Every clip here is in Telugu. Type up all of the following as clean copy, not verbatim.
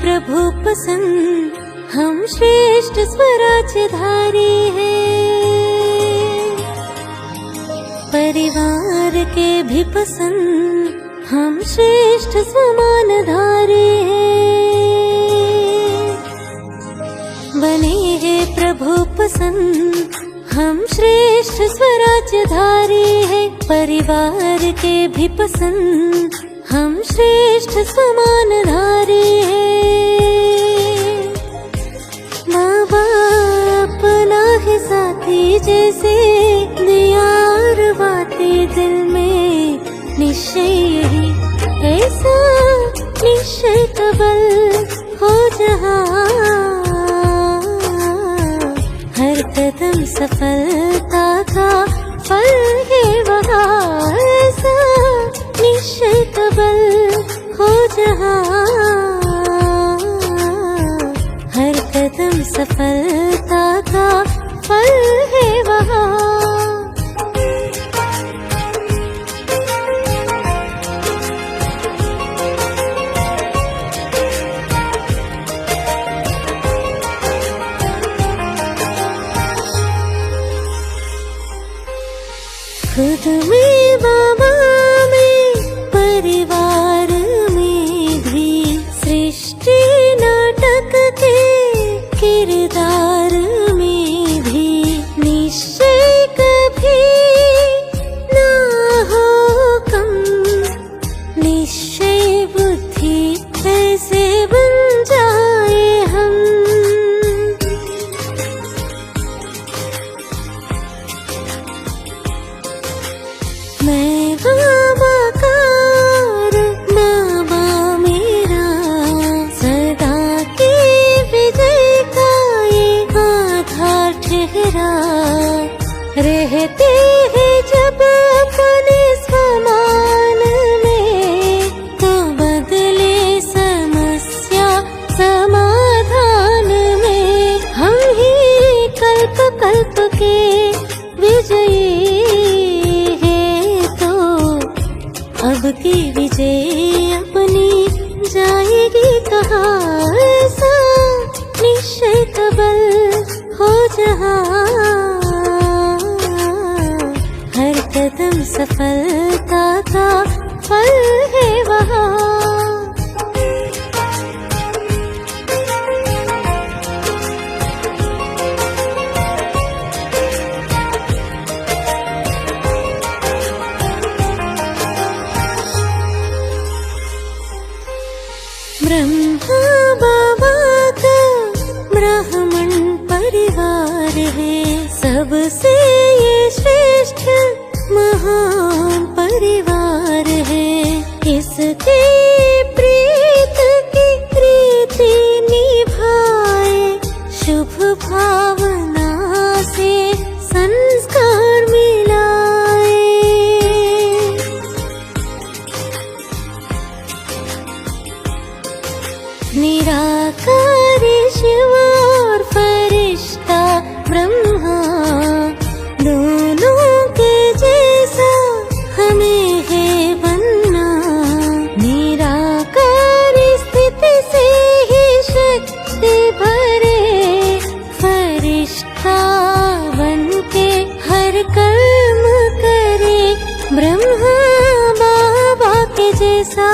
प्रभु पसंद, हम श्रेष्ठ स्वराज्यधारी हैं। परिवार के भी पसंद, हम श्रेष्ठ स्वमानधारी हैं। बने हैं प्रभु पसंद, हम श्रेष्ठ स्वराज्यधारी हैं। परिवार के भी पसंद, हम श्रेष्ठ समानधारी हैं। माँ बाप अपना है साथी, जैसे दिया और बातें दिल में निश्चय यही, ऐसा निश्चय कबल हो जहाँ। हर कदम सफलता का फल है वहाँ, ऐसा निश्चय कबल हो जहाँ। हर कदम सफलता का फल है वहाँ। खुद में बाबा में, परिवार में भी, सृष्टि नाटक के किरदार में भी, निश्चय कभी ना हो कम। निश्चय बुद्धि ऐसे बन जाए हम। मैं बाबा का और बाबा मेरा, सदा के विजय का ये आधार ठहरा। रहते हैं जब अपने समान में, तो बदले समस्या समाधान में। हम ही कल्प कल्प के विजयी, अब की विजय अपनी जाएगी कहाँ। ऐसा निश्चय कबल हो जहाँ। हर कदम सफलता का फल है वहाँ। ब्रह्मा बाबा का ब्राह्मण परिवार है, सबसे ये श्रेष्ठ महान परिवार है। इसके प्रीत की प्रीति निभाए, शुभ भावना से संस्कार मिलाए। निराकारी शिव और फरिश्ता ब्रह्मा, दोनों के जैसा हमें है बनना। निराकारी स्थिति से ही शक्ति भरे, फरिश्ता बन के हर कर्म करे। ब्रह्मा बाबा के जैसा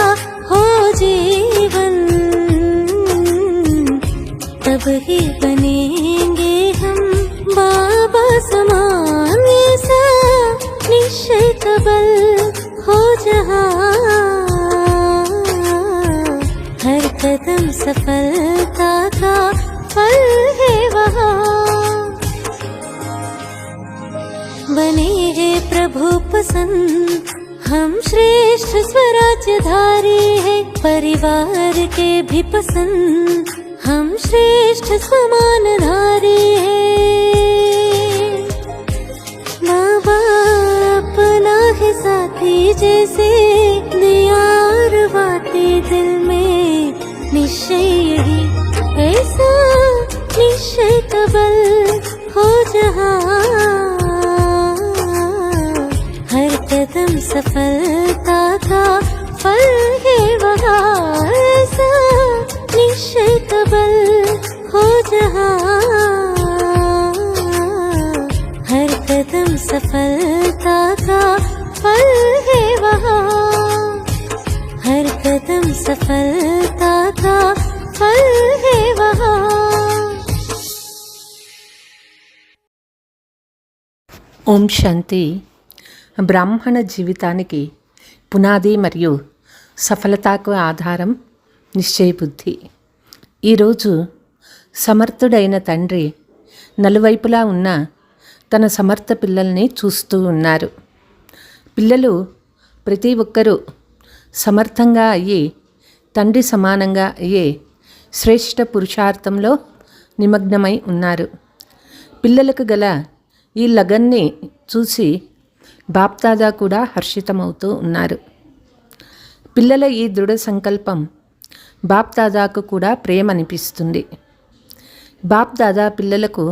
हो जीवन, तब ही बनेंगे हम बाबा समान। ऐसा निश्चय कबल हो जहाँ। हर कदम सफलता का फल है वहाँ। बने हैं प्रभु पसंद, हम श्रेष्ठ स्वराज्यधारी हैं। परिवार के भी पसंद, हम श्रेष्ठ समानधारी हैं। माँ बाप अपना है साथी, जैसे दिया और बातें दिल में निश्चय यही, ऐसा निश्चय कबल हो जहाँ। हर कदम सफलता का फल है वहाँ। ऐसा निश्चय सफलता का फल है वहाँ, हर कदम सफलता का फल है वहाँ। ఓం శాంతి. బ్రాహ్మణ జీవితానికి పునాది మరియు సఫలతకు ఆధారం నిశ్చయబుద్ధి. ఈరోజు సమర్థుడైన తండ్రి నలువైపులా ఉన్న తన సమర్థ పిల్లల్ని చూస్తూ ఉన్నారు. పిల్లలు ప్రతి ఒక్కరూ సమర్థంగా అయ్యి తండ్రి సమానంగా అయ్యే శ్రేష్ఠ పురుషార్థంలో నిమగ్నమై ఉన్నారు. పిల్లలకు గల ఈ లగన్ని చూసి బాప్దాదా కూడా హర్షితమవుతూ ఉన్నారు. పిల్లల ఈ దృఢ సంకల్పం బాప్దాదాకు కూడా ప్రేమనిపిస్తుంది. బాప్దాదా పిల్లలకు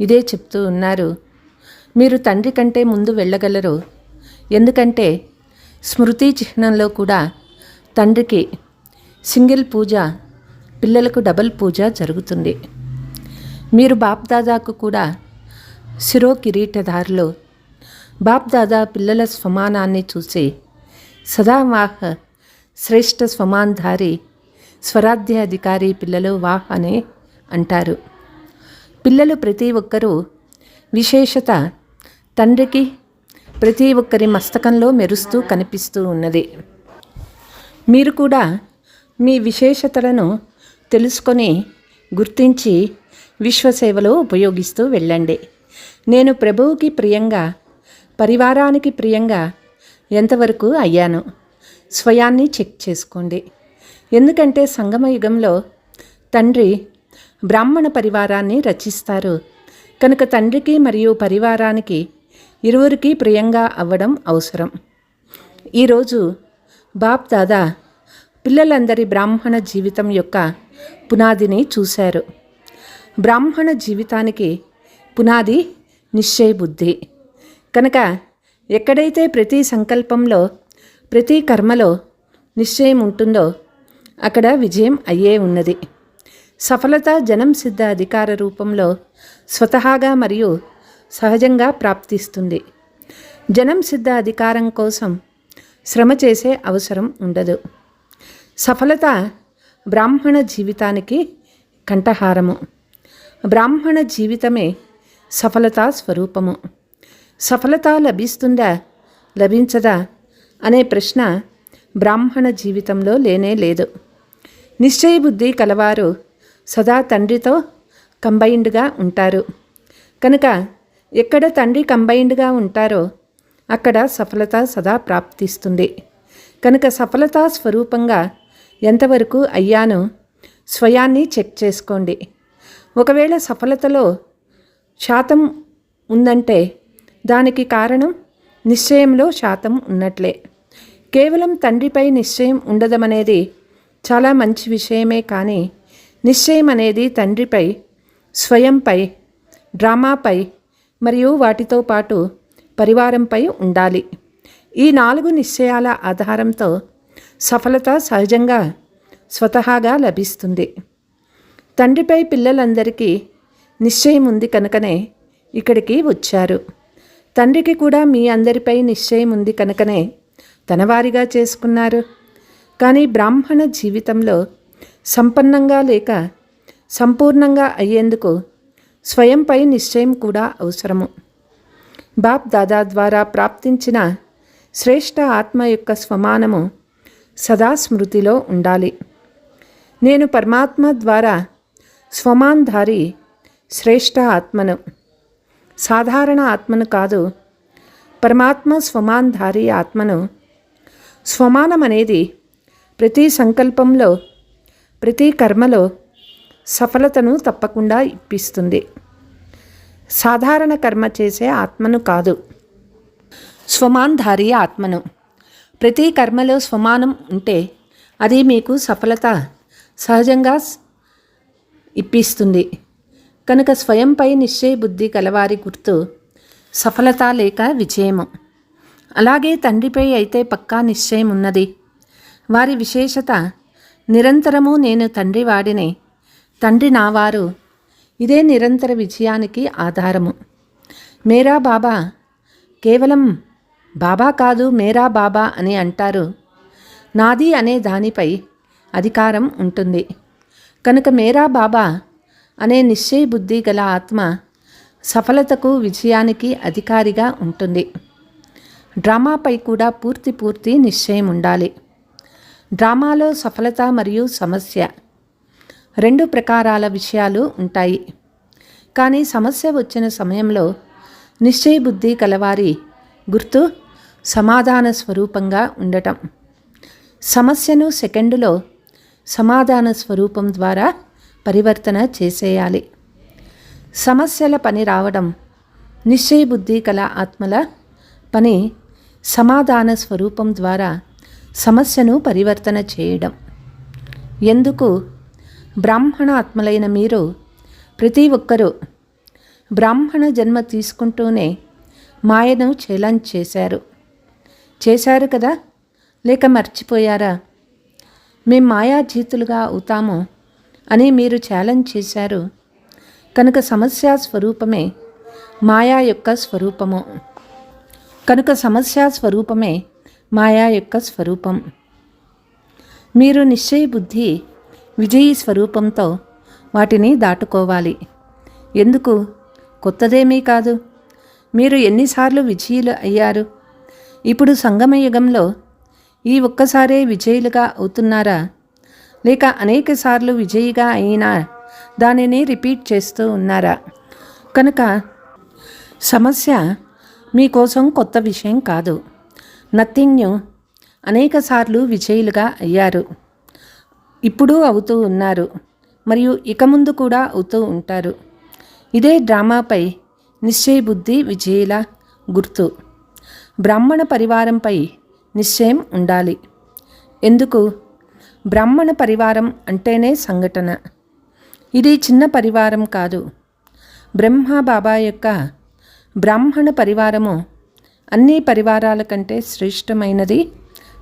ఇదే చెప్తూ ఉన్నారు, మీరు తండ్రి కంటే ముందు వెళ్ళగలరు. ఎందుకంటే స్మృతి చిహ్నంలో కూడా తండ్రికి సింగిల్ పూజ, పిల్లలకు డబుల్ పూజ జరుగుతుంది. మీరు బాప్దాదాకు కూడా శిరో కిరీటధారులు. బాప్దాదా పిల్లల స్వమానాన్ని చూసి సదా వాహ్ శ్రేష్ఠ స్వమాన్ధారి స్వరాధ్య అధికారి పిల్లలు వాహ్ అనే అంటారు. పిల్లలు ప్రతి ఒక్కరూ విశేషత తండ్రికి ప్రతి ఒక్కరి మస్తకంలో మెరుస్తూ కనిపిస్తూ ఉన్నది. మీరు కూడా మీ విశేషతలను తెలుసుకొని గుర్తించి విశ్వసేవలో ఉపయోగిస్తూ వెళ్ళండి. నేను ప్రభువుకి ప్రియంగా, పరివారానికి ప్రియంగా ఎంతవరకు అయ్యాను స్వయాన్ని చెక్ చేసుకోండి. ఎందుకంటే సంగమ యుగంలో తండ్రి బ్రాహ్మణ పరివారాన్ని రచిస్తారు కనుక తండ్రికి మరియు పరివారానికి ఇరువురికి ప్రియంగా అవ్వడం అవసరం. ఈరోజు బాప్ దాదా పిల్లలందరి బ్రాహ్మణ జీవితం యొక్క పునాదిని చూశారు. బ్రాహ్మణ జీవితానికి పునాది నిశ్చయబుద్ధి కనుక ఎక్కడైతే ప్రతి సంకల్పంలో ప్రతి కర్మలో నిశ్చయం ఉంటుందో అక్కడ విజయం అయ్యే ఉన్నది. సఫలత జనం సిద్ధ అధికార రూపంలో స్వతహాగా మరియు సహజంగా ప్రాప్తిస్తుంది. జనం సిద్ధ అధికారం కోసం శ్రమ చేసే అవసరం ఉండదు. సఫలత బ్రాహ్మణ జీవితానికి కంఠహారము. బ్రాహ్మణ జీవితమే సఫలతా స్వరూపము. సఫలత లభిస్తుందా లభించదా అనే ప్రశ్న బ్రాహ్మణ జీవితంలో లేనే లేదు. నిశ్చయబుద్ధి కలవారు సదా తండ్రితో కంబైన్డ్గా ఉంటారు కనుక ఎక్కడ తండ్రి కంబైన్డ్గా ఉంటారో అక్కడ సఫలత సదా ప్రాప్తిస్తుంది. కనుక సఫలతా స్వరూపంగా ఎంతవరకు అయ్యానో స్వయాన్ని చెక్ చేసుకోండి. ఒకవేళ సఫలతలో శాతం ఉందంటే దానికి కారణం నిశ్చయంలో శాతం ఉన్నట్లే. కేవలం తండ్రిపై నిశ్చయం ఉండదమనేది చాలా మంచి విషయమే, కానీ నిశ్చయం అనేది తండ్రిపై, స్వయంపై, డ్రామాపై మరియు వాటితో పాటు పరివారంపై ఉండాలి. ఈ 4 నిశ్చయాల ఆధారంతో సఫలత సహజంగా స్వతహాగా లభిస్తుంది. తండ్రిపై పిల్లలందరికీ నిశ్చయం ఉంది కనుకనే ఇక్కడికి వచ్చారు. తండ్రికి కూడా మీ అందరిపై నిశ్చయం ఉంది కనుకనే తనవారిగా చేసుకున్నారు. కానీ బ్రాహ్మణ జీవితంలో సంపన్నంగా లేక సంపూర్ణంగా అయ్యేందుకు స్వయంపై నిశ్చయం కూడా అవసరము. బాప్ దాదా ద్వారా ప్రాప్తించిన శ్రేష్ఠ ఆత్మ యొక్క స్వమానము సదా స్మృతిలో ఉండాలి. నేను పరమాత్మ ద్వారా స్వమాన్ధారి శ్రేష్ఠ ఆత్మను, సాధారణ ఆత్మను కాదు, పరమాత్మ స్వమాన్ధారి ఆత్మను. స్వమానం అనేది ప్రతి సంకల్పంలో ప్రతి కర్మలో సఫలతను తప్పకుండా ఇప్పిస్తుంది. సాధారణ కర్మ చేసే ఆత్మను కాదు, స్వమాన్ధారి ఆత్మను. ప్రతి కర్మలో స్వమానం ఉంటే అది మీకు సఫలత సహజంగా ఇప్పిస్తుంది. కనుక స్వయంపై నిశ్చయ బుద్ధి కలవారి గుర్తు సఫలత లేక విజయము. అలాగే తండ్రిపై అయితే పక్కా నిశ్చయం ఉన్నది. వారి విశేషత నిరంతరము నేను తండ్రి వాడిని, తండ్రి నావారు. ఇదే నిరంతర విజయానికి ఆధారము. మేరా బాబా కేవలం బాబా కాదు మేరా బాబా అని అంటారు. నాది అనే దానిపై అధికారం ఉంటుంది. కనుక మేరా బాబా అనే నిశ్చయ బుద్ధి గల ఆత్మ సఫలతకు విజయానికి అధికారిగా ఉంటుంది. డ్రామాపై కూడా పూర్తి నిశ్చయం ఉండాలి. డ్రామాలో సఫలత మరియు సమస్య 2 ప్రకారాల విషయాలు ఉంటాయి. కానీ సమస్య వచ్చిన సమయంలో నిశ్చయ బుద్ధి కలవారి గుర్తు సమాధాన స్వరూపంగా ఉండటం. సమస్యను సెకండులో సమాధాన స్వరూపం ద్వారా పరివర్తన చేసేయాలి. సమస్యల పని రావడం, నిశ్చయ బుద్ధి కల ఆత్మల పని సమాధాన స్వరూపం ద్వారా సమస్యను పరివర్తన చేయడం. ఎందుకు? బ్రాహ్మణ ఆత్మలైన మీరు ప్రతి ఒక్కరూ బ్రాహ్మణ జన్మ తీసుకుంటూనే మాయను ఛేలెంజ్ చేశారు కదా, లేక మర్చిపోయారా? మేం మాయాజీతులుగా అవుతాము అని మీరు ఛాలెంజ్ చేశారు. కనుక సమస్య స్వరూపమే మాయా యొక్క స్వరూపం. మీరు నిశ్చయ బుద్ధి విజయీ స్వరూపంతో వాటిని దాటుకోవాలి. ఎందుకు? కొత్తదేమీ కాదు. మీరు ఎన్నిసార్లు విజయులు అయ్యారు? ఇప్పుడు సంగమయుగంలో ఈ ఒక్కసారే విజయులుగా అవుతున్నారా, లేక అనేక సార్లు విజయిగా అయినా దానిని రిపీట్ చేస్తూ ఉన్నారా? కనుక సమస్య మీకోసం కొత్త విషయం కాదు. Nothing new. అనేక సార్లు విజయులుగా అయ్యారు, ఇప్పుడు అవుతూ ఉన్నారు, మరియు ఇక ముందు కూడా అవుతూ ఉంటారు. ఇదే డ్రామాపై నిశ్చయ బుద్ధి విజయుల గుర్తు. బ్రాహ్మణ పరివారంపై నిశ్చయం ఉండాలి. ఎందుకు? బ్రాహ్మణ పరివారం అంటేనే సంఘటన. ఇది చిన్న పరివారం కాదు. బ్రహ్మ బాబా యొక్క బ్రాహ్మణ పరివారము అన్ని పరివారాల కంటే శ్రేష్టమైనది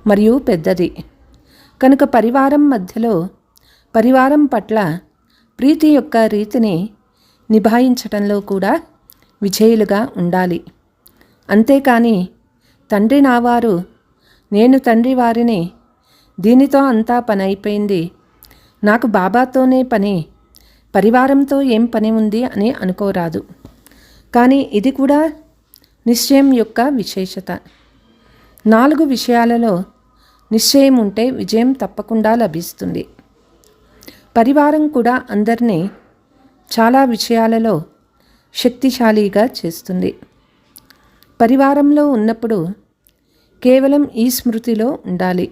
మరియు పెద్దది. కనుక పరివారం మధ్యలో పరివారం పట్ల ప్రీతి యొక్క రీతిని నిభాయించటంలో కూడా విజయులుగా ఉండాలి. అంతేకాని తండ్రి నావారు, నేను తండ్రి వారిని, దీనితో అంతా పని అయిపోయింది, నాకు బాబాతోనే పని, పరివారంతో ఏం పని ఉంది అని అనుకోరాదు. కానీ ఇది కూడా నిశ్చయం యొక్క విశేషత. 4 విషయాలలో నిశ్చయం ఉంటే విజయం తప్పకుండా లభిస్తుంది. పరివారం కూడా అందరినీ చాలా విషయాలలో శక్తిశాలిగా చేస్తుంది. పరివారంలో ఉన్నప్పుడు కేవలం ఈ స్మృతిలో ఉండాలి.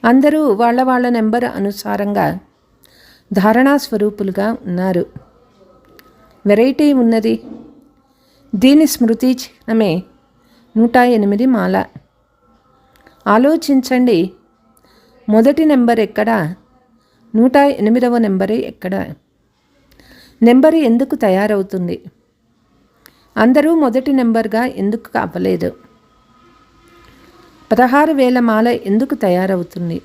అందరూ వాళ్ళ నెంబర్ అనుసారంగా ధారణా స్వరూపులుగా ఉన్నారు. వెరైటీ ఉన్నది. దీని స్మృతి చిహ్నమే 108 మాల. ఆలోచించండి, మొదటి నెంబర్ ఎక్కడ? 108వ నెంబర్ ఎక్కడ? నెంబరు ఎందుకు తయారవుతుంది? అందరూ మొదటి నెంబర్గా ఎందుకు అవ్వలేదు? 16,000 మాల ఎందుకు తయారవుతుంది?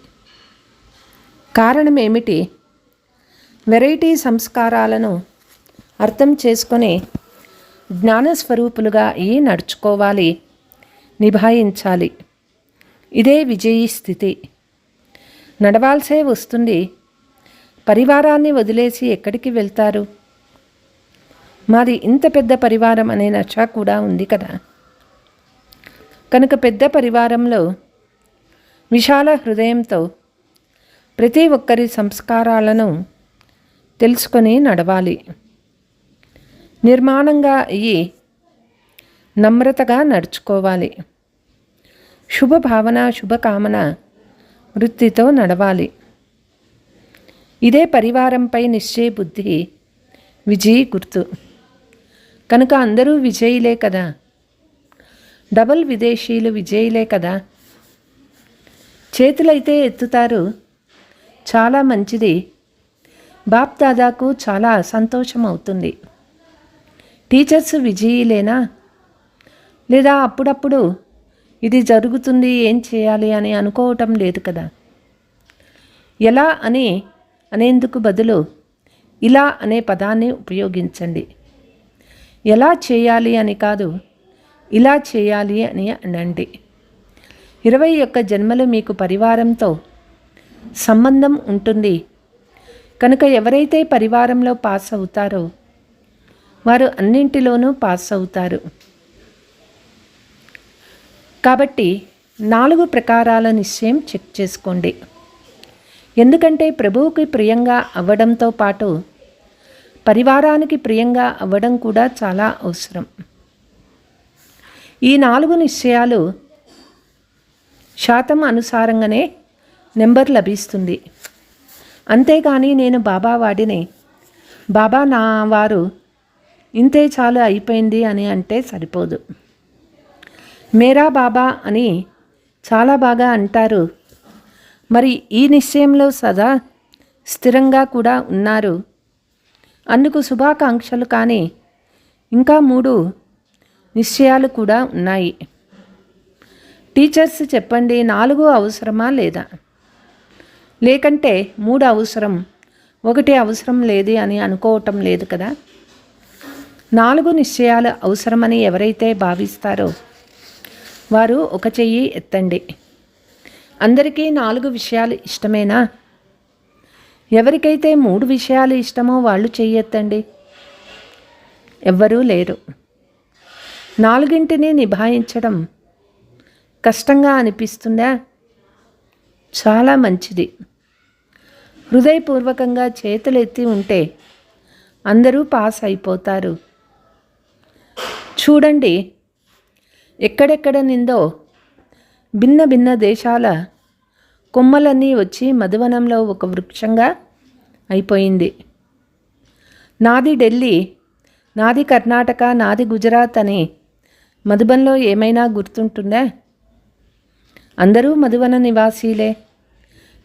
కారణం ఏమిటి? వెరైటీ సంస్కారాలను అర్థం చేసుకొని జ్ఞానస్వరూపులుగా అయ్యి నడుచుకోవాలి, నిభాయించాలి. ఇదే విజయీ స్థితి. నడవాల్సే వస్తుంది. పరివారాన్ని వదిలేసి ఎక్కడికి వెళ్తారు? మాది ఇంత పెద్ద పరివారం అనే నష కూడా ఉంది కదా. కనుక పెద్ద పరివారంలో విశాల హృదయంతో ప్రతి ఒక్కరి సంస్కారాలను తెలుసుకొని నడవాలి. నిర్మాణంగా అయ్యి నమ్రతగా నడుచుకోవాలి. శుభభావన శుభకామన వృత్తితో నడవాలి. ఇదే పరివారంపై నిశ్చయ బుద్ధి విజయీ గుర్తు. కనుక అందరూ విజయులే కదా. డబల్ విదేశీయులు విజయులే కదా. చేతులైతే ఎత్తుతారు, చాలా మంచిది. బాప్ దాదాకు చాలా సంతోషం అవుతుంది. టీచర్స్ విజయులేనా? లేదా అప్పుడప్పుడు ఇది జరుగుతుంది, ఏం చేయాలి అని అనుకోవటం లేదు కదా. ఎలా అనేందుకు బదులు ఇలా అనే పదాన్ని ఉపయోగించండి. ఎలా చేయాలి అని కాదు, ఇలా చేయాలి అని అనండి. 21 జన్మలు మీకు పరివారంతో సంబంధం ఉంటుంది కనుక ఎవరైతే పరివారంలో పాస్ అవుతారో వారు అన్నింటిలోనూ పాస్ అవుతారు. కాబట్టి 4 ప్రకారాల నిశ్చయం చెక్ చేసుకోండి. ఎందుకంటే ప్రభువుకి ప్రియంగా అవ్వడంతో పాటు పరివారానికి ప్రియంగా అవ్వడం కూడా చాలా అవసరం. ఈ 4 నిశ్చయాలు శాతం అనుసారంగానే నెంబర్ లభిస్తుంది. అంతేగాని నేను బాబా వాడిని, బాబా నా వారు, ఇంతే చాలు అయిపోయింది అని అంటే సరిపోదు. మేరా బాబా అని చాలా బాగా అంటారు. మరి ఈ నిశ్చయంలో సదా స్థిరంగా కూడా ఉన్నారు. అందుకు శుభాకాంక్షలు. కానీ ఇంకా 3 నిశ్చయాలు కూడా ఉన్నాయి. టీచర్స్ చెప్పండి, 4 అవసరమా లేదా? లేకంటే 3 అవసరం, 1 అవసరం లేదు అని అనుకోవటం లేదు కదా. 4 నిశ్చయాలు అవసరమని ఎవరైతే భావిస్తారో వారు ఒక చెయ్యి ఎత్తండి. అందరికీ 4 విషయాలు ఇష్టమేనా? ఎవరికైతే 3 విషయాలు ఇష్టమో వాళ్ళు చెయ్యి ఎత్తండి. ఎవ్వరూ లేరు. 4ని నిభాయించడం కష్టంగా అనిపిస్తుందా? చాలా మంచిది. హృదయపూర్వకంగా చేతులు ఎత్తి ఉంటే అందరూ పాస్ అయిపోతారు. చూడండి, ఎక్కడెక్కడ నిందో భిన్న భిన్న దేశాల కొమ్మలన్నీ వచ్చి మధువనంలో ఒక వృక్షంగా అయిపోయింది. నాది ఢిల్లీ, నాది కర్ణాటక, నాది గుజరాత్ అని మధుబన్లో ఏమైనా గుర్తుంటుందా? అందరూ మధువన నివాసీలే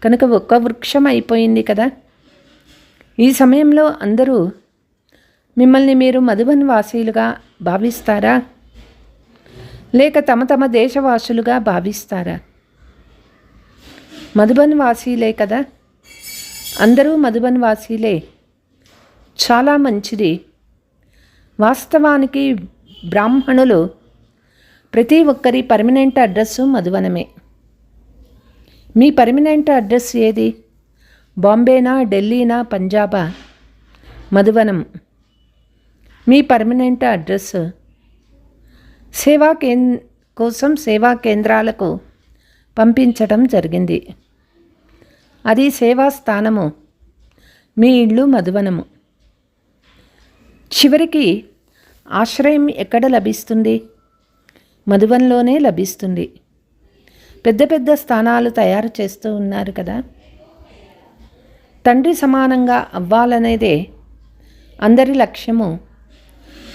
కనుక ఒక్క వృక్షం అయిపోయింది కదా. ఈ సమయంలో అందరూ మిమ్మల్ని మీరు మధుబన్ వాసీలుగా భావిస్తారా? లేక తమ తమ దేశవాసులుగా భావిస్తారా? మధుబన్ వాసీలే కదా. అందరూ మధుబన్ వాసీలే. చాలా మంచిది. వాస్తవానికి బ్రాహ్మణులు ప్రతి ఒక్కరి పర్మనెంట్ అడ్రస్సు మధువనమే. మీ పర్మనెంట్ అడ్రస్ ఏది? బాంబేనా, ఢిల్లీనా, పంజాబా? మధువనం మీ పర్మనెంట్ అడ్రస్. కోసం సేవా కేంద్రాలకు పంపించడం జరిగింది. అది సేవా స్థానము. మీ ఇల్లు మధువనము. చివరికి ఆశ్రయం ఎక్కడ లభిస్తుంది? మధువన్లోనే లభిస్తుంది. పెద్ద పెద్ద స్థానాలు తయారు చేస్తూ ఉన్నారు కదా. తండ్రి సమానంగా అవ్వాలనేదే అందరి లక్ష్యము.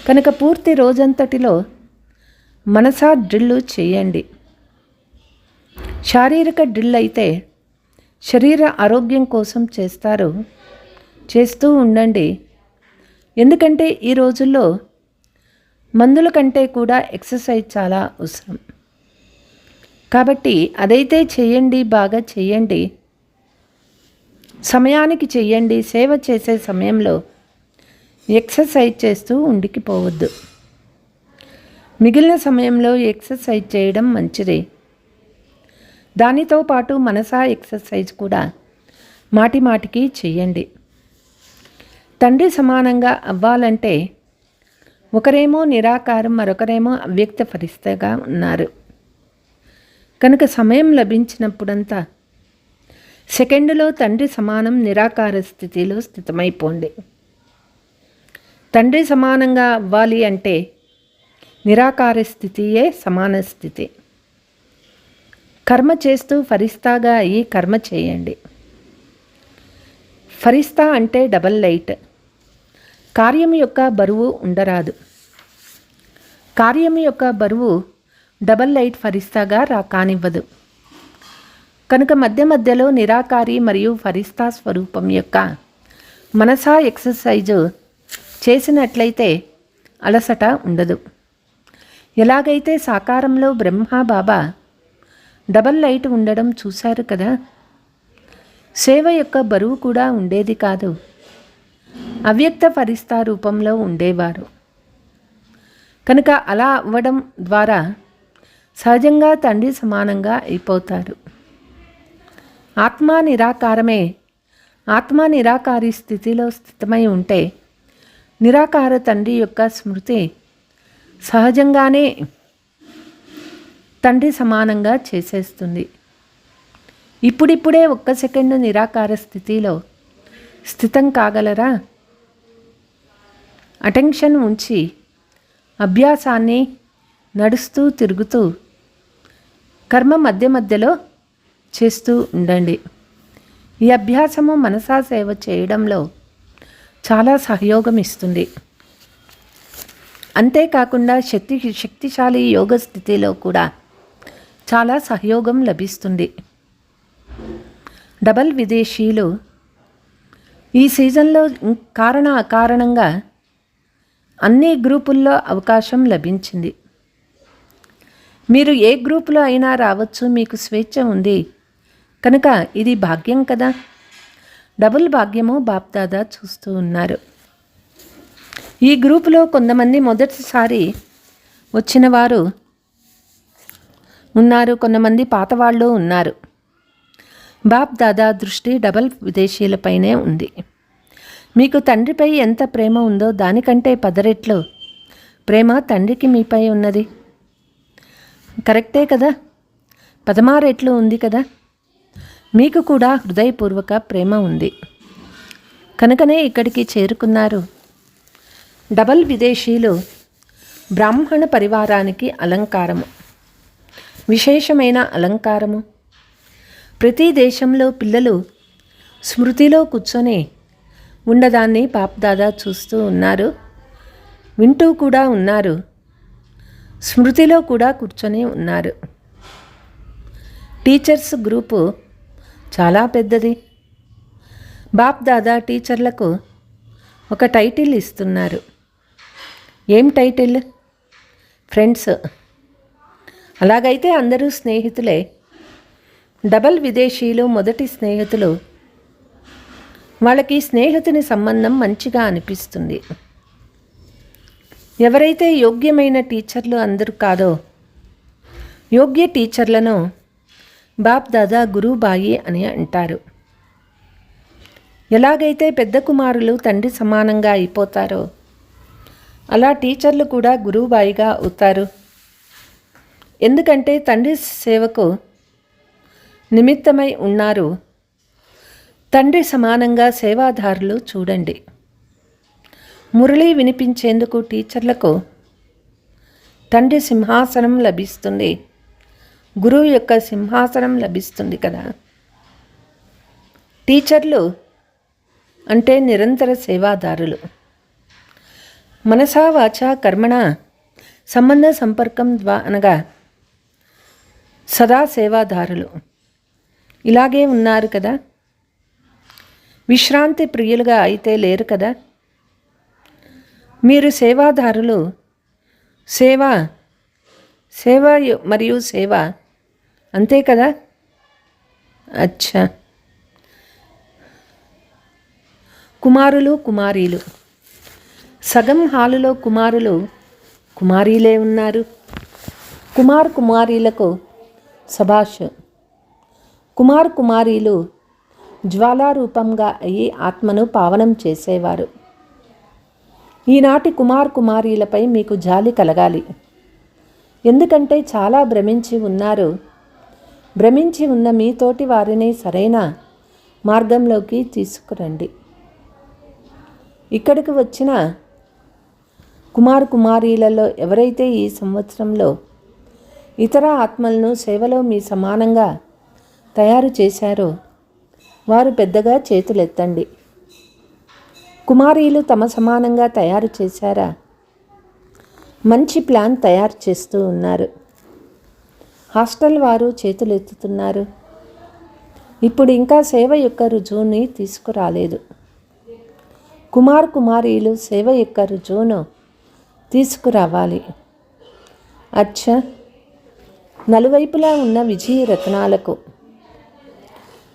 కనుక పూర్తి రోజంతటిలో మనసా డ్రిల్లు చేయండి. శారీరక డ్రిల్ అయితే శరీర ఆరోగ్యం కోసం చేస్తూ ఉండండి. ఎందుకంటే ఈ రోజుల్లో మందుల కంటే కూడా ఎక్సర్సైజ్ చాలా అవసరం. కాబట్టి అదైతే చేయండి, బాగా చేయండి, సమయానికి చెయ్యండి. సేవ చేసే సమయంలో ఎక్సర్సైజ్ చేస్తూ ఉండికిపోవద్దు. మిగిలిన సమయంలో ఎక్సర్సైజ్ చేయడం మంచిది. దానితో పాటు మనసా ఎక్సర్సైజ్ కూడా మాటి మాటికి చెయ్యండి. తండ్రి సమానంగా అవ్వాలంటే ఒకరేమో నిరాకారం, మరొకరేమో అవ్యక్త ఫరిస్తగా ఉన్నారు. కనుక సమయం లభించినప్పుడంతా సెకండులో తండ్రి సమానం నిరాకార స్థితిలో స్థితమైపోండి. తండ్రి సమానంగా అవ్వాలి అంటే నిరాకార స్థితియే సమాన స్థితి. కర్మ చేస్తూ ఫరిస్తాగా అయ్యి కర్మ చేయండి. ఫరిస్తా అంటే డబల్ లైట్. కార్యం యొక్క బరువు ఉండరాదు. కార్యం యొక్క బరువు డబల్ లైట్ ఫరిస్తాగా కానివ్వదు. కనుక మధ్య మధ్యలో నిరాకారి మరియు ఫరిస్తా స్వరూపం యొక్క మనసా ఎక్సర్సైజు చేసినట్లయితే అలసట ఉండదు. ఎలాగైతే సాకారంలో బ్రహ్మ బాబా డబల్ లైట్ ఉండడం చూశారు కదా. సేవ యొక్క బరువు కూడా ఉండేది కాదు. అవ్యక్త ఫరిస్తా రూపంలో ఉండేవారు. కనుక అలా అవ్వడం ద్వారా సహజంగా తండ్రి సమానంగా అయిపోతారు. ఆత్మ నిరాకారి స్థితిలో స్థితమై ఉంటే నిరాకార తండ్రి యొక్క స్మృతి సహజంగానే తండ్రి సమానంగా చేసేస్తుంది. ఇప్పుడిప్పుడే ఒక్క సెకండు నిరాకార స్థితిలో స్థితం కాగలరా? అటెన్షన్ ఉంచి అభ్యాసాన్ని నడుస్తూ తిరుగుతూ కర్మ మధ్య మధ్యలో చేస్తూ ఉండండి. ఈ అభ్యాసము మనసా సేవ చేయడంలో చాలా సహయోగం ఇస్తుంది. అంతేకాకుండా శక్తిశాలి యోగ స్థితిలో కూడా చాలా సహయోగం లభిస్తుంది. డబల్ విదేశీయులు ఈ సీజన్లో అకారణంగా అన్ని గ్రూపుల్లో అవకాశం లభించింది. మీరు ఏ గ్రూపులో అయినా రావచ్చు, మీకు స్వేచ్ఛ ఉంది కనుక ఇది భాగ్యం కదా. డబుల్ భాగ్యము బాప్దాదా చూస్తూ ఉన్నారు. ఈ గ్రూపులో కొంతమంది మొదటిసారి వచ్చిన వారు ఉన్నారు, కొంతమంది పాతవాళ్ళు ఉన్నారు. బాప్దాదా దృష్టి డబల్ విదేశీయులపైనే ఉంది. మీకు తండ్రిపై ఎంత ప్రేమ ఉందో దానికంటే 10 రెట్లు ప్రేమ తండ్రికి మీపై ఉన్నది. కరెక్టే కదా, 16 రెట్లు ఉంది కదా. మీకు కూడా హృదయపూర్వక ప్రేమ ఉంది కనుకనే ఇక్కడికి చేరుకున్నారు. డబల్ విదేశీయులు బ్రాహ్మణ పరివారానికి అలంకారము, విశేషమైన అలంకారము. ప్రతి దేశంలో పిల్లలు స్మృతిలో కూర్చొని ఉండదాన్ని బాప్దాదా చూస్తూ ఉన్నారు, వింటూ కూడా ఉన్నారు, స్మృతిలో కూడా కూర్చొని ఉన్నారు. టీచర్స్ గ్రూపు చాలా పెద్దది. బాప్దాదా టీచర్లకు ఒక టైటిల్ ఇస్తున్నారు. ఏం టైటిల్? ఫ్రెండ్స్. అలాగైతే అందరూ స్నేహితులే. డబల్ విదేశీయులు మొదటి స్నేహితులు. వాళ్ళకి స్నేహితుని సంబంధం మంచిగా అనిపిస్తుంది. ఎవరైతే యోగ్యమైన టీచర్లు అందరూ కాదో యోగ్య టీచర్లను బాప్దాదా గురుబాయి అని అంటారు. ఎలాగైతే పెద్ద కుమారులు తండ్రి సమానంగా అయిపోతారో అలా టీచర్లు కూడా గురుబాయిగా అవుతారు. ఎందుకంటే తండ్రి సేవకు నిమిత్తమై ఉన్నారు. తండ్రి సమానంగా సేవాదారులు చూడండి. మురళి వినిపించేందుకు టీచర్లకు తండ్రి సింహాసనం లభిస్తుంది, గురువు యొక్క సింహాసనం లభిస్తుంది కదా. టీచర్లు అంటే నిరంతర సేవాదారులు. మనసా వాచా కర్మణ సంబంధ సంపర్కం అనగా సదా సేవాదారులు. ఇలాగే ఉన్నారు కదా. విశ్రాంతి ప్రియులుగా అయితే లేరు కదా. మీరు సేవాదారులు. సేవ మరియు సేవ అంతే కదా. అచ్చా. కుమారులు కుమారీలు. సగం హాలులో కుమారీలే ఉన్నారు. కుమారీలకు సభాష్. కుమారీలు జ్వాలారూపంగా అయ్యి ఆత్మను పావనం చేసేవారు. ఈనాటి కుమారీలపై మీకు జాలి కలగాలి. ఎందుకంటే చాలా భ్రమించి ఉన్నారు. భ్రమించి ఉన్న మీతోటి వారిని సరైన మార్గంలోకి తీసుకురండి. ఇక్కడికి వచ్చిన కుమారీలలో ఎవరైతే ఈ సంవత్సరంలో ఇతర ఆత్మలను సేవలో మీ సమానంగా తయారు చేశారో వారు పెద్దగా చేతులెత్తండి. కుమారీలు తమ సమానంగా తయారు చేశారా? మంచి ప్లాన్ తయారు చేస్తూ ఉన్నారు. హాస్టల్ వారు చేతులెత్తుతున్నారు. ఇప్పుడు ఇంకా సేవ యొక్క రుజువుని తీసుకురాలేదు. కుమారీలు సేవ యొక్క రుజువును తీసుకురావాలి. అచ్చా. నలువైపులా ఉన్న విజయ రత్నాలకు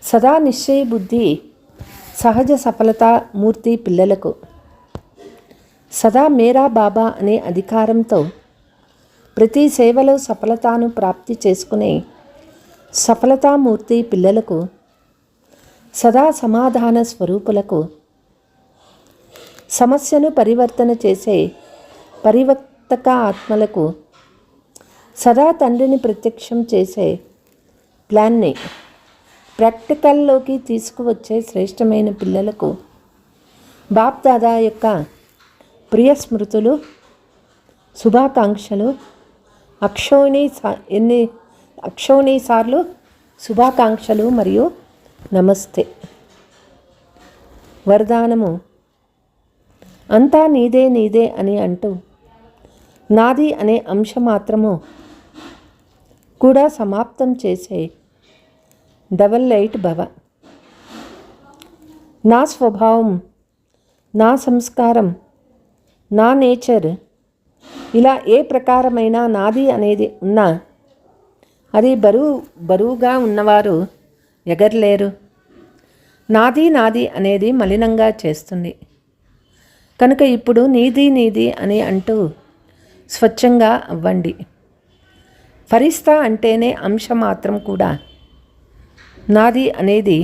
సదా నిశ్చయ బుద్ధి సహజ సఫలత మూర్తి పిల్లలకు సదా మేరా బాబా అనే అధికారంతో ప్రతి సేవలో సఫలతను ప్రాప్తి చేసుకునే సఫలతామూర్తి పిల్లలకు, సదా సమాధాన స్వరూపులకు, సమస్యను పరివర్తన చేసే పరివర్తక ఆత్మలకు, సదా తండ్రిని ప్రత్యక్షం చేసే ప్లాన్ని ప్రాక్టికల్లోకి తీసుకువచ్చే శ్రేష్టమైన పిల్లలకు బాప్ దాదా యొక్క ప్రియ స్మృతులు, శుభాకాంక్షలు, అక్షోణి సార్లు శుభాకాంక్షలు మరియు నమస్తే. వరదానము: అంతా నీదే నీదే అని అంటూ నాది అనే అంశ మాత్రము కూడా సమాప్తం చేసే డబల్ లైట్ భవ. నా స్వభావం, నా సంస్కారం, నా నేచర్ ఇలా ఏ ప్రకారమైన నాది అనేది ఉన్నా అది బరువుగా ఉన్నవారు ఎగరలేరు. నాది నాది అనేది మలినంగా చేస్తుంది. కనుక ఇప్పుడు నీది నీది అని అంటూ స్వచ్ఛంగా అవ్వండి. ఫరిస్తా అంటేనే అంశ మాత్రం కూడా నాది అనేది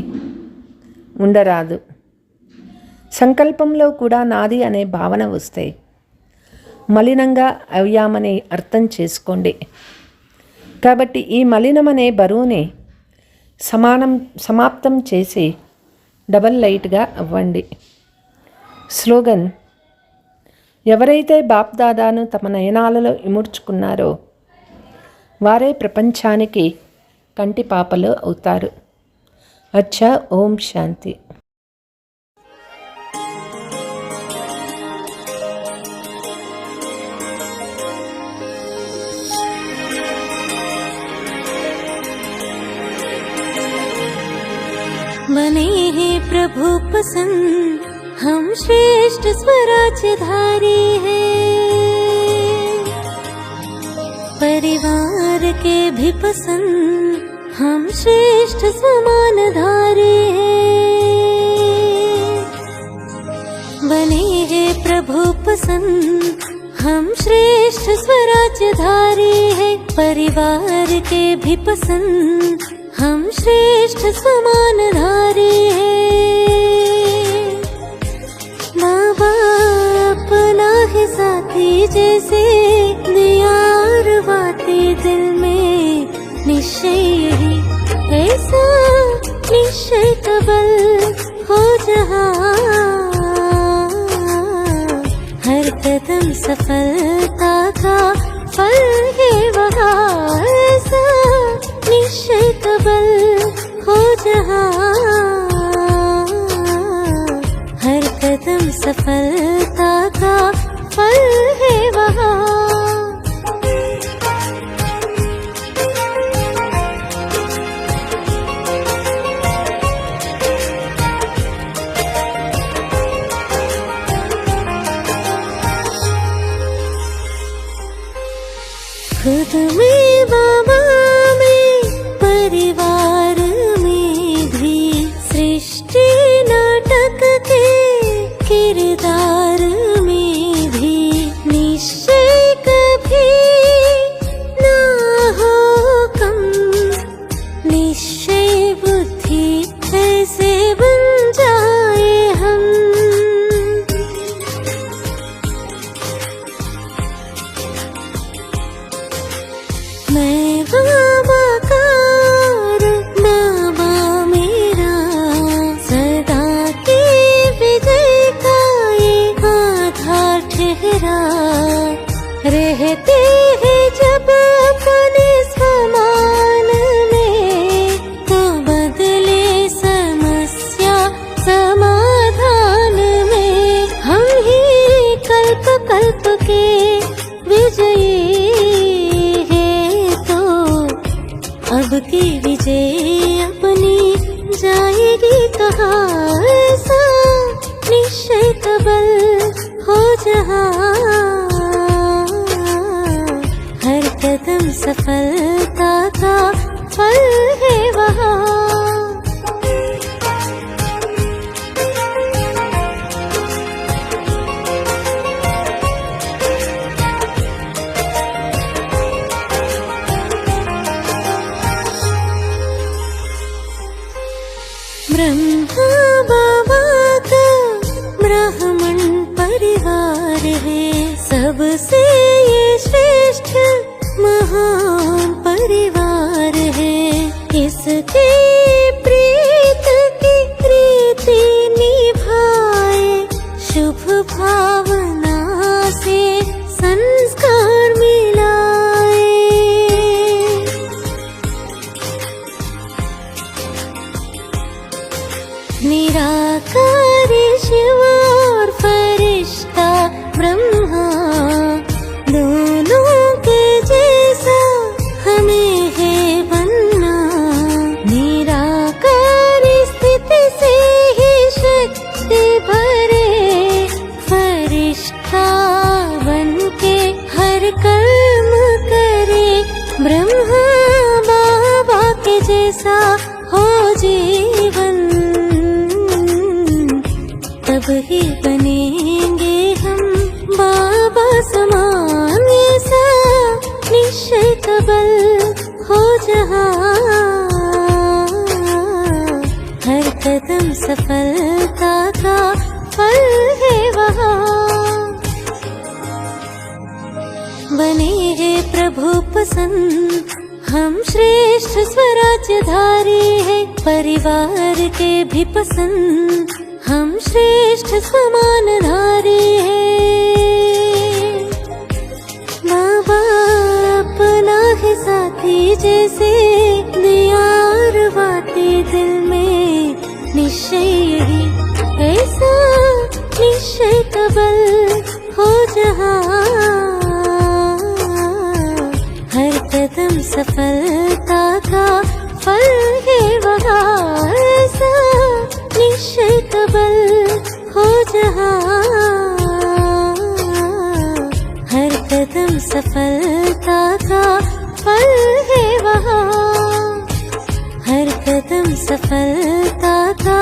ఉండరాదు. సంకల్పంలో కూడా నాది అనే భావన వస్తే మలినంగా అయ్యామని అర్థం చేసుకోండి. కాబట్టి ఈ మలినమనే బరువుని సమాప్తం చేసి డబల్ లైట్గా అవ్వండి. స్లోగన్: ఎవరైతే బాప్ దాదాను తమ నయనాలలో ఇముడ్చుకున్నారో వారే ప్రపంచానికి కంటి పాపలు అవుతారు. అచ్చా. ఓం శాంతి. बने हैं प्रभु पसंद, हम श्रेष्ठ स्वराज्यधारी हैं। परिवार के भी पसंद, हम श्रेष्ठ समानधारी हैं। बने हैं प्रभु पसंद, हम श्रेष्ठ स्वराज्यधारी हैं। परिवार के भी पसंद, हम श्रेष्ठ समानधारी हैं। माँ बाप अपना है साथी, जैसे दिया और बाती दिल में निश्चय यही, ऐसा निश्चय कबल हो जहाँ हर कदम सफलता का फल है वहाँ। ऐसा निश्चय कबल हो जहाँ हर कदम सफलता का फल है वहाँ। खुद में बाबा में, परिवार में भी, सृष्टि नाटक के किरदार में भी निश्चय कभी ना हो कम। निश्चय बुद्धि ऐसे बन जाए हम। मैं बाबा का और बाबा मेरा, सदा के विजय का ये आधार ठहरा। रहते हैं जब अपने समान में, तो बदले समस्या समाधान में। हम ही कल्प कल्प के विजयी, अब की विजय अपनी जाएगी कहाँ। ऐसा निश्चय कबल हो जहाँ हर कदम सफलता का फल है वहाँ। तब से ये श्रेष्ठ महान परिवार है। इसके प्रीत की रीति निभाए, शुभ भावना से संस्कार मिलाए। निराकारी शिव और फरिश्ता ब्रह्मा, दोनों के जैसा हमें है बनना। निराकारी स्थिति से ही शक्ति भरे, फरिश्ता बन के हर कर्म करे। ब्रह्मा बाबा के जैसा हो जीवन, तब ही बनेंगे हम बाबा समान। ऐसा निश्चय कबल हो जहाँ, हर कदम सफलता का फल है वहाँ। बने हैं प्रभु पसंद, हम श्रेष्ठ स्वराज्यधारी है। परिवार के भी पसंद, हम श्रेष्ठ समानधारी हैं। बाबा अपना है साथी जैसे, दिया और बातें दिल में निश्चय यही। ऐसा निश्चय कबल हो जहाँ, हर कदम सफलता का फल है वहाँ। ऐसा निश्चय कबल हो जहाँ, हर कदम सफलता का फल है वहाँ। हर कदम सफलता का